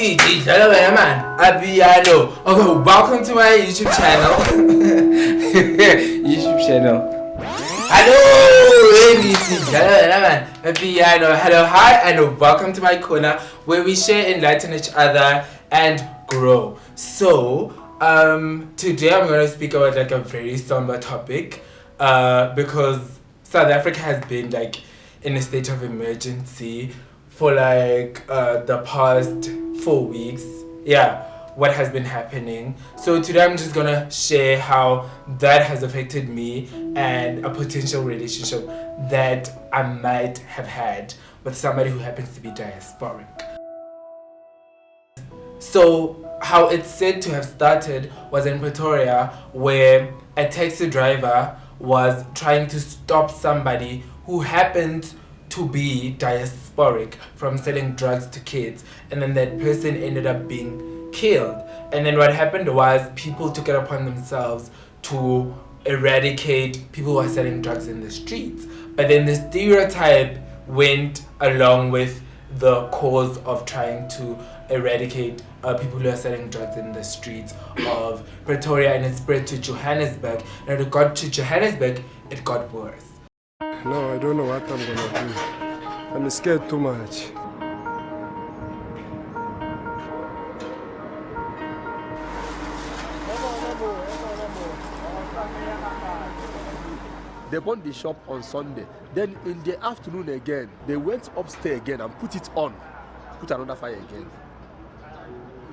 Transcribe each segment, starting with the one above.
Okay, welcome to my YouTube channel. YouTube channel. Hello, hello, hi, and welcome to my corner where we share, enlighten each other, and grow. So, today I'm going to speak about like a very somber topic, because South Africa has been like in a state of emergency for like the past 4 weeks. Yeah, what has been happening. So today I'm just gonna share how that has affected me and a potential relationship that I might have had with somebody who happens to be diasporic. So how it's said to have started was in Pretoria, where a taxi driver was trying to stop somebody who happened to be diasporic from selling drugs to kids, and then that person ended up being killed. And then what happened was people took it upon themselves to eradicate people who are selling drugs in the streets. But then the stereotype went along with the cause of trying to eradicate people who are selling drugs in the streets of Pretoria, and it spread to Johannesburg. And when it got to Johannesburg, it got worse. No, I don't know what I'm gonna do. I'm scared too much. They bought the shop on Sunday. Then in the afternoon again, they went upstairs again and put it on. Put another fire again.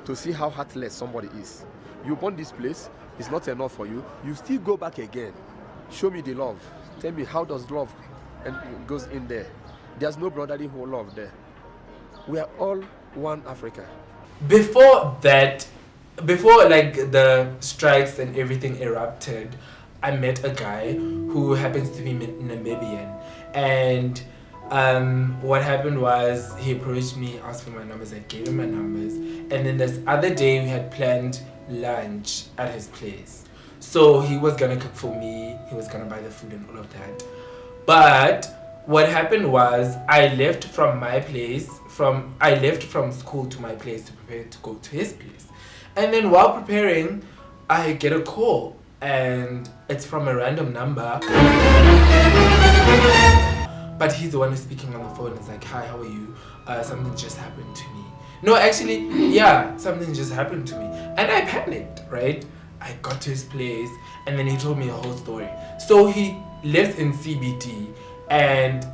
To see how heartless somebody is. You bought this place, it's not enough for you. You still go back again. Show me the love. Tell me, how does love and goes in there? There's no brotherly love there. We are all one Africa. Before like the strikes and everything erupted, I met a guy who happens to be Namibian, and what happened was he approached me, asked for my numbers, I gave him my numbers, and then this other day we had planned lunch at his place. So he was gonna cook for me, he was gonna buy the food and all of that. But what happened was I left from school to my place to prepare to go to his place. And then while preparing, I get a call, and it's from a random number. But he's the one who's speaking on the phone. It's like, hi, how are you? Something just happened to me. No, actually, yeah, something just happened to me. And I panicked, right? I got to his place, and then he told me a whole story. So he lives in CBD, and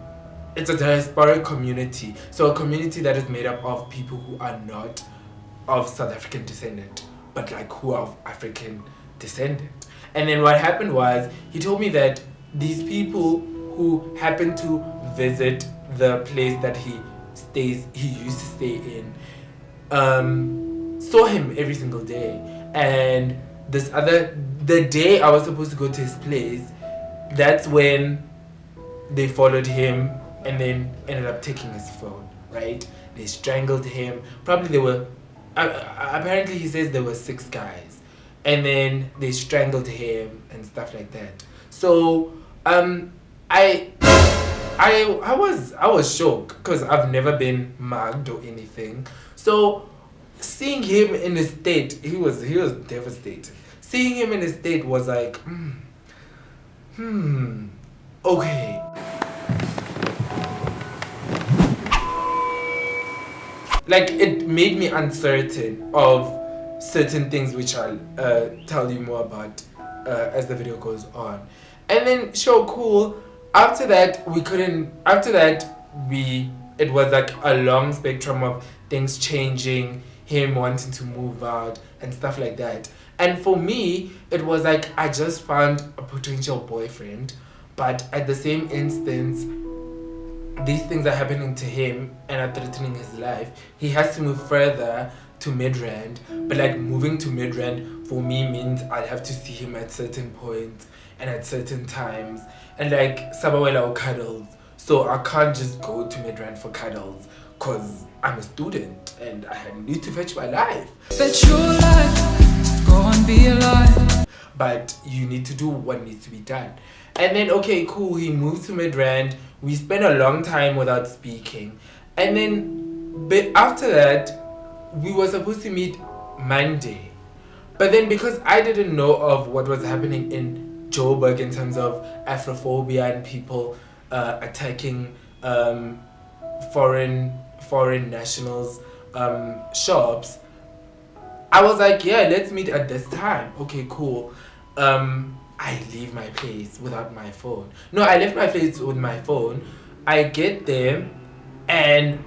it's a diasporic community. So a community that is made up of people who are not of South African descent, but like who are of African descent. And then what happened was he told me that these people who happened to visit the place that he used to stay in, saw him every single day. And the day I was supposed to go to his place, that's when they followed him and then ended up taking his phone, right? They strangled him. Probably there were, apparently he says there were 6 guys. And then they strangled him and stuff like that. So, I was shocked because I've never been mugged or anything. So seeing him in a state, he was devastated. Seeing him in a state was like, okay. Like, it made me uncertain of certain things, which I'll tell you more about as the video goes on. And then cool. After that, it was like a long spectrum of things changing, him wanting to move out and stuff like that. And for me, it was like I just found a potential boyfriend, but at the same instance, these things are happening to him and are threatening his life. He has to move further to Midrand, but like moving to Midrand for me means I'll have to see him at certain points and at certain times, and like Sabawela or cuddles. So I can't just go to Midrand for cuddles because I'm a student and I need to fetch my life. Fetch your life, go and be alive. But you need to do what needs to be done. And then okay, cool, he moved to Midrand. We spent a long time without speaking. And then but after that, we were supposed to meet Monday. But then because I didn't know of what was happening in Joburg in terms of Afrophobia and people attacking foreign nationals shops, I was like, yeah, let's meet at this time. Okay, cool. I leave my place without my phone. No, I left my place with my phone. I get there and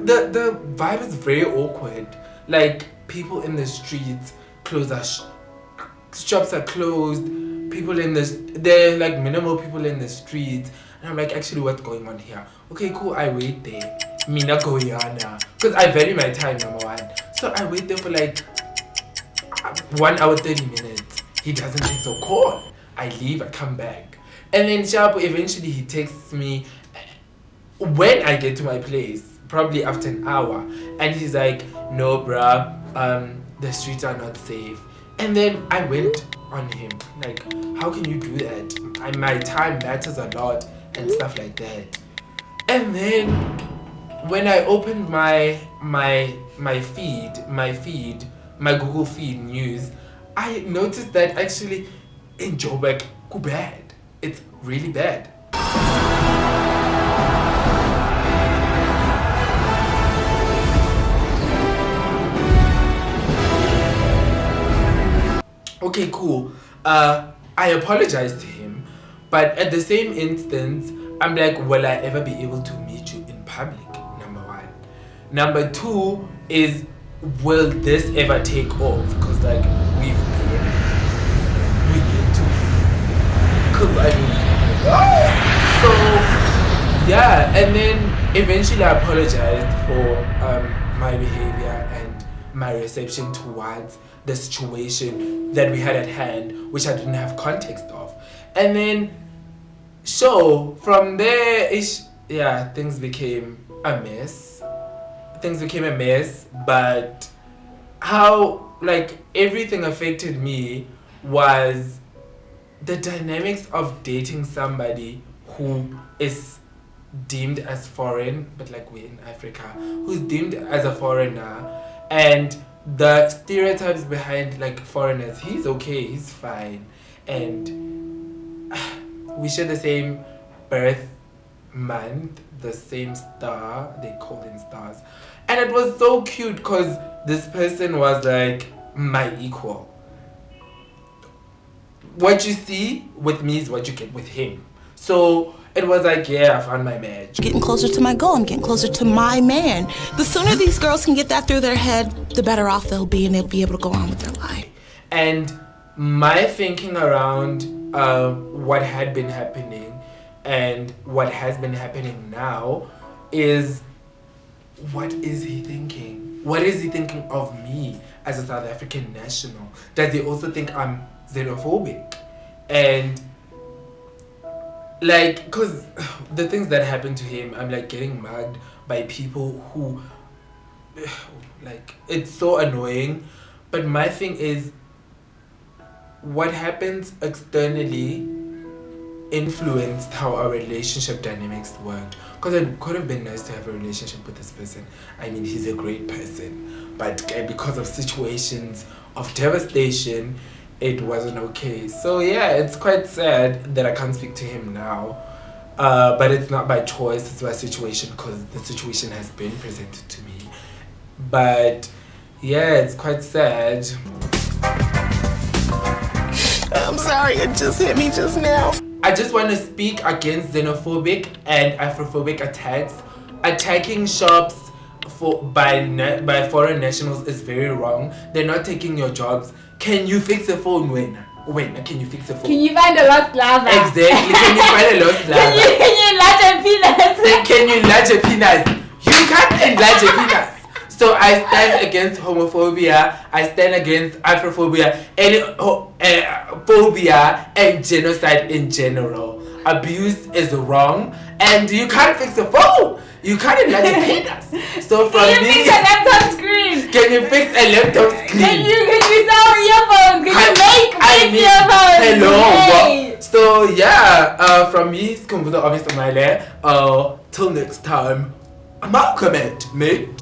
the vibe is very awkward. Like, people in the streets, shops are closed, people in there are like minimal people in the streets. And I'm like, actually, what's going on here? Okay, cool, I wait there. Mina Goyana. Because I value my time, number one. So I wait there for like 1 hour, 30 minutes. He doesn't take so call. I leave, I come back. And then sharp, eventually he texts me when I get to my place, probably after an hour. And he's like, no bruh, the streets are not safe. And then I went on him. Like, how can you do that? My time matters a lot and stuff like that. And then when I opened my Google feed news, I noticed that actually in Joburg, bad. It's really bad. Okay, cool. I apologized to him, but at the same instance, I'm like, will I ever be able to meet you in public? Number one. Number two is, will this ever take off? Because like we need to. Because I mean, so yeah, and then eventually I apologized for my behavior and my reception towards the situation that we had at hand, which I didn't have context of. And then, so from there, things became a mess. But how, like, everything affected me was the dynamics of dating somebody who is deemed as foreign, but like we're in Africa, who's deemed as a foreigner, and the stereotypes behind like foreigners. He's okay, he's fine, and we share the same birth month, the same star, they call them stars, and it was so cute because this person was like my equal. What you see with me is what you get with him. So it was like, yeah, I found my match. Getting closer to my goal, I'm getting closer to my man. The sooner these girls can get that through their head, the better off they'll be, and they'll be able to go on with their life. And my thinking around what had been happening and what has been happening now is, what is he thinking? What is he thinking of me as a South African national? Does he also think I'm xenophobic? And like, because the things that happened to him, I'm like getting mugged by people who, like, it's so annoying. But my thing is, what happens externally influenced how our relationship dynamics worked. Because it could have been nice to have a relationship with this person. I mean, he's a great person. But because of situations of devastation, it wasn't okay. So yeah, it's quite sad that I can't speak to him now. But it's not by choice, it's by situation, because the situation has been presented to me. But yeah, it's quite sad. I'm sorry, it just hit me just now. I just want to speak against xenophobic and Afrophobic attacks. Attacking shops by foreign nationals is very wrong. They're not taking your jobs. Can you fix a phone, When can you fix a phone? Can you find a lost lover? Exactly. Can you find a lost lover? Can you enlarge a penis? Can you enlarge a penis? You can't enlarge a penis. So I stand against homophobia. I stand against Afrophobia, and phobia and genocide in general. Abuse is wrong, and you can't fix a phone. You can't enlarge a penis. So from Can you fix a laptop screen? Can you fix a laptop screen? Can you sell earphones? Can you make earphones? Hello. So yeah, from me, Skumbuzo Obvious Omale. Till next time, I'm out, mate.